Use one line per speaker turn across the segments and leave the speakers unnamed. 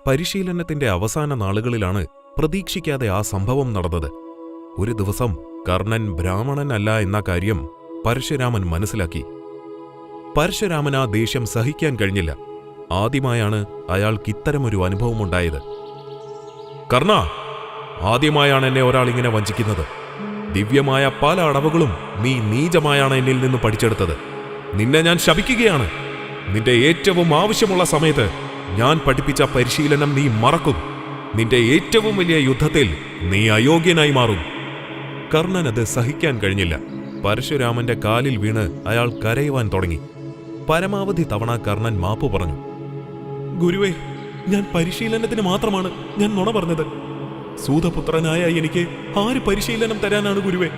പരിശീലനത്തിന്റെ അവസാന നാളുകളിലാണ് പ്രതീക്ഷിക്കാതെ ആ സംഭവം നടന്നത്. ഒരു ദിവസം കർണൻ ബ്രാഹ്മണനല്ല എന്ന കാര്യം പരശുരാമൻ മനസ്സിലാക്കി. പരശുരാമൻ ആ ദേഷ്യം സഹിക്കാൻ കഴിഞ്ഞില്ല. ആദ്യമായാണ് അയാൾക്കിത്തരമൊരു അനുഭവമുണ്ടായത്. കർണ, ആദ്യമായാണ് എന്നെ ഒരാൾ ഇങ്ങനെ വഞ്ചിക്കുന്നത്. ദിവ്യമായ പല അടവുകളും നീ നീചമായാണ് എന്നിൽ നിന്ന് പഠിച്ചെടുത്തത്. നിന്നെ ഞാൻ ശപിക്കുകയാണ്. നിന്റെ ഏറ്റവും ആവശ്യമുള്ള സമയത്ത് ഞാൻ പഠിപ്പിച്ച പരിശീലനം നീ മറക്കും. നിന്റെ ഏറ്റവും വലിയ യുദ്ധത്തിൽ നീ അയോഗ്യനായി മാറും. കർണൻ അത് സഹിക്കാൻ കഴിഞ്ഞില്ല. പരശുരാമന്റെ കാലിൽ വീണ് അയാൾ കരയുവാൻ തുടങ്ങി. പരമാവധി തവണ കർണൻ മാപ്പു പറഞ്ഞു. ഗുരുവേ, ഞാൻ പരിശീലനത്തിന് മാത്രമാണ് ഞാൻ നുണ പറഞ്ഞത്. സൂതപുത്രനായ എനിക്ക് ആര് പരിശീലനം തരാനാണ് ഗുരുവേ?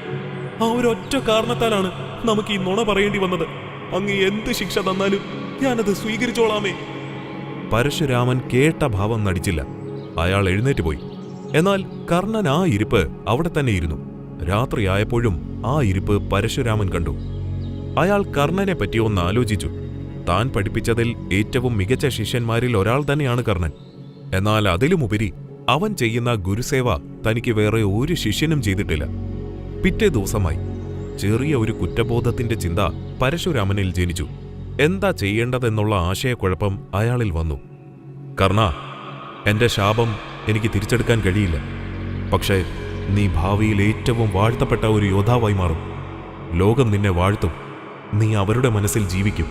ആ ഒരൊറ്റ കാരണത്താലാണ് നമുക്ക് ഈ നുണ പറയേണ്ടി വന്നത്. അങ്ങ് എന്ത് ശിക്ഷ തന്നാലും ഞാനത് സ്വീകരിച്ചോളാമേ. പരശുരാമൻ കേട്ട ഭാവം നടിച്ചില്ല. അയാൾ എഴുന്നേറ്റ് പോയി. എന്നാൽ കർണൻ ആ ഇരിപ്പ് അവിടെ തന്നെ ഇരുന്നു. രാത്രിയായപ്പോഴും ആ ഇരിപ്പ് പരശുരാമൻ കണ്ടു. അയാൾ കർണനെ പറ്റി ഒന്ന് ആലോചിച്ചു. താൻ പഠിപ്പിച്ചതിൽ ഏറ്റവും മികച്ച ശിഷ്യന്മാരിൽ ഒരാൾ തന്നെയാണ് കർണൻ. എന്നാൽ അതിലുമുപരി അവൻ ചെയ്യുന്ന ഗുരുസേവ തനിക്ക് വേറെ ഒരു ശിഷ്യനും ചെയ്തിട്ടില്ല. പിറ്റേ ദിവസമായി ചെറിയ ഒരു കുറ്റബോധത്തിന്റെ ചിന്ത പരശുരാമനിൽ ജനിച്ചു. എന്താ ചെയ്യേണ്ടതെന്നുള്ള ആശയക്കുഴപ്പം അയാളിൽ വന്നു. കർണ, എന്റെ ശാപം എനിക്ക് തിരിച്ചെടുക്കാൻ കഴിയില്ല. പക്ഷേ നീ ഭാവിയിൽ ഏറ്റവും വാഴ്ത്തപ്പെട്ട ഒരു യോദ്ധാവായി മാറും. ലോകം നിന്നെ വാഴ്ത്തും. നീ അവരുടെ മനസ്സിൽ ജീവിക്കും.